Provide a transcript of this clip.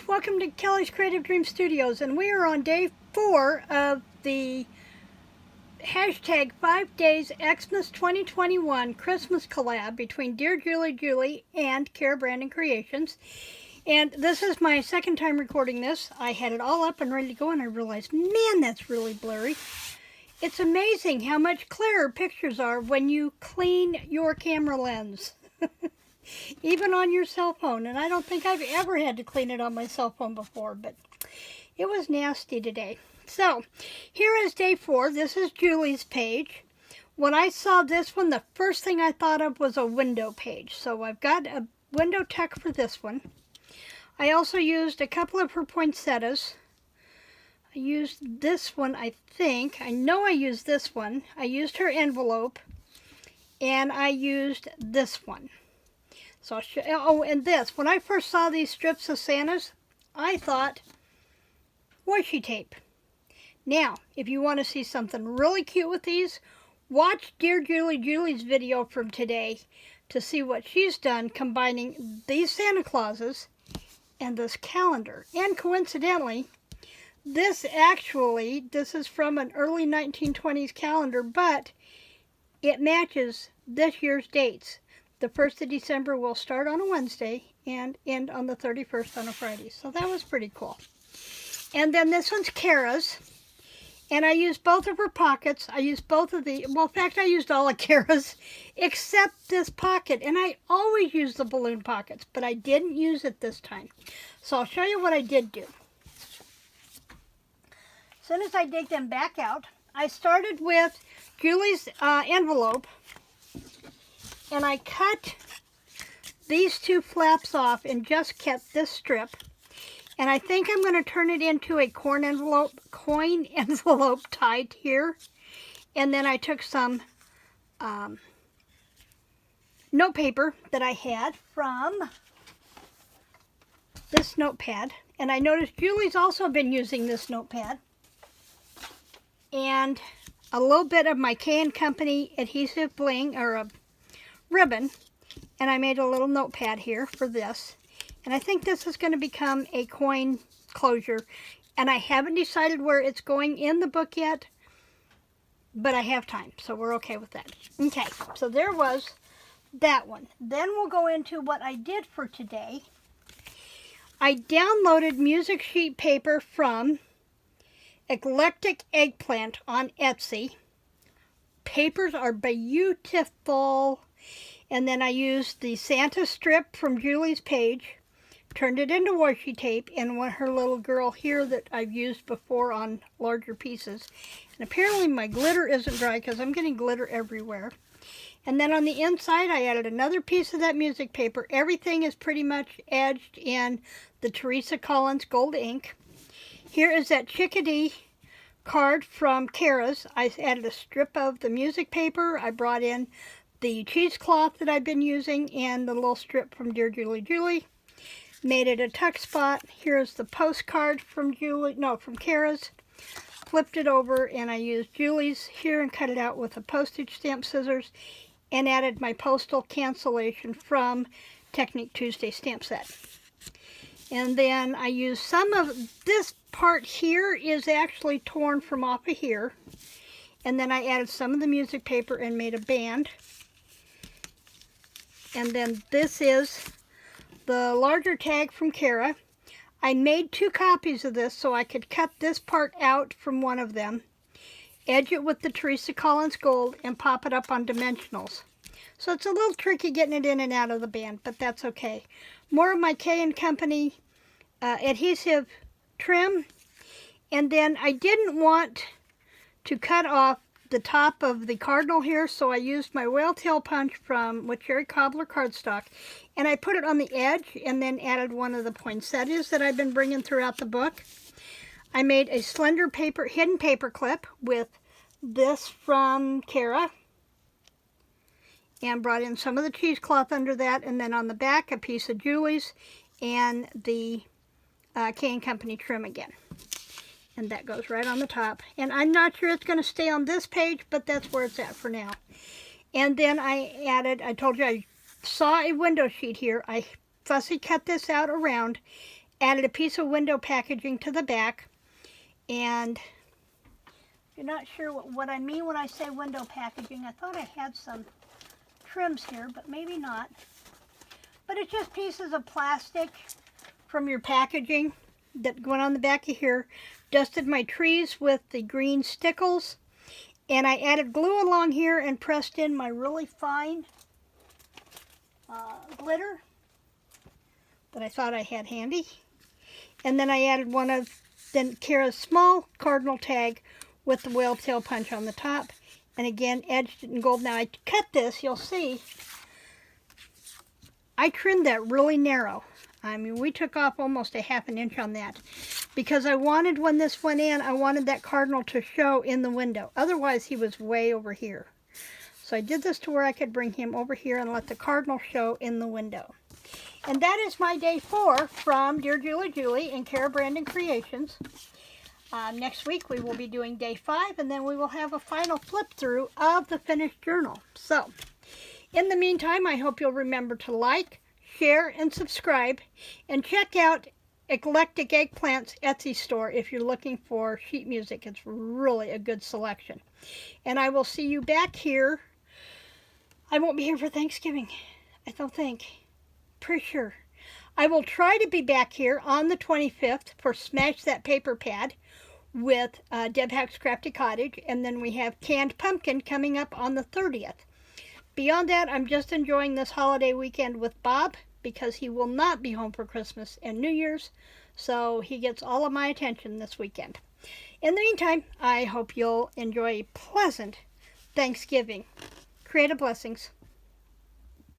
welcome to Kelly's Creative Dream Studios, and we are on day 4 of the hashtag 5 Days Xmas 2021 Christmas collab between Dearjuliejulie and Cara Brandon Creations. And this is my second time recording this. I had it all up and ready to go, and I realized, man, that's really blurry. It's amazing how much clearer pictures are when you clean your camera lens. Even on your cell phone, and I don't think I've ever had to clean it on my cell phone before, but it was nasty today. So, here is day 4. This is Julie's page. When I saw this one, the first thing I thought of was a window page. So I've got a window tuck for this one. I also used a couple of her poinsettias. I used this one, I think. I know I used this one. I used her envelope, and I used this one. So I'll show, oh, and this. When I first saw these strips of Santas, I thought washi tape. Now, if you want to see something really cute with these, watch Dearjulie's video from today to see what she's done combining these Santa Clauses and this calendar. And coincidentally, this is from an early 1920s calendar, but it matches this year's dates. The 1st of December will start on a Wednesday and end on the 31st on a Friday. So that was pretty cool. And then this one's Cara's. And I used both of her pockets. I used both of the, well, in fact, I used all of Cara's except this pocket. And I always use the balloon pockets, but I didn't use it this time. So I'll show you what I did do. As soon as I dig them back out, I started with Julie's envelope. And I cut these two flaps off and just kept this strip. And I think I'm going to turn it into a coin envelope tied here. And then I took some note paper that I had from this notepad. And I noticed Julie's also been using this notepad. And a little bit of my K & Company adhesive bling, or a ribbon, and I made a little notepad here for this, and I think this is going to become a coin closure, and I haven't decided where it's going in the book yet, but I have time, so we're okay with that. Okay, so there was that one. Then we'll go into what I did for today. I downloaded music sheet paper from Eclectic Eggplant on Etsy. Papers are beautiful. And then I used the Santa strip from Julie's page, turned it into washi tape, and her little girl here that I've used before on larger pieces. And apparently my glitter isn't dry because I'm getting glitter everywhere. And then on the inside I added another piece of that music paper. Everything is pretty much edged in the Teresa Collins gold ink. Here is that chickadee card from Cara's. I added a strip of the music paper. I brought in the cheesecloth that I've been using and the little strip from Dearjuliejulie. Made it a tuck spot. Here's the postcard from Cara's. Flipped it over and I used Julie's here and cut it out with a postage stamp scissors and added my postal cancellation from Technique Tuesday stamp set. And then I used some of this part here is actually torn from off of here. And then I added some of the music paper and made a band. And then this is the larger tag from Cara. I made 2 copies of this so I could cut this part out from one of them, edge it with the Teresa Collins gold, and pop it up on dimensionals. So it's a little tricky getting it in and out of the band, but that's okay. More of my K & Company adhesive trim. And then I didn't want to cut off the top of the cardinal here, so I used my whale tail punch with Cherry Cobbler cardstock, and I put it on the edge and then added one of the poinsettias that I've been bringing throughout the book. I made a slender hidden paper clip with this from Cara and brought in some of the cheesecloth under that, and then on the back a piece of Julie's and the K & Company trim again. And that goes right on the top. And I'm not sure it's going to stay on this page, but that's where it's at for now. And then I told you I saw a window sheet here. I fussy cut this out around added a piece of window packaging to the back. And if you're not sure what I mean when I say window packaging, I thought I had some trims here, but maybe not. But it's just pieces of plastic from your packaging that went on the back of here. Dusted my trees with the green stickles, and I added glue along here and pressed in my really fine glitter that I thought I had handy. And then I added one of Cara's small cardinal tag with the whale tail punch on the top, and again edged it in gold. Now I cut this, you'll see, I trimmed that really narrow. I mean, we took off almost a ½ inch on that because I wanted, when this went in, I wanted that cardinal to show in the window. Otherwise, he was way over here. So I did this to where I could bring him over here and let the cardinal show in the window. And that is my day 4 from Dearjuliejulie and Cara Brandon Creations. Next week we will be doing day 5, and then we will have a final flip through of the finished journal. So, in the meantime, I hope you'll remember to like, share, and subscribe, and check out Eclectic Eggplant's Etsy store if you're looking for sheet music. It's really a good selection. And I will see you back here. I won't be here for Thanksgiving, I don't think. Pretty sure. I will try to be back here on the 25th for Smash That Paper Pad with Deb Hack's Crafty Cottage, and then we have Canned Pumpkin coming up on the 30th. Beyond that, I'm just enjoying this holiday weekend with Bob because he will not be home for Christmas and New Year's, so he gets all of my attention this weekend. In the meantime, I hope you'll enjoy a pleasant Thanksgiving. Creative blessings.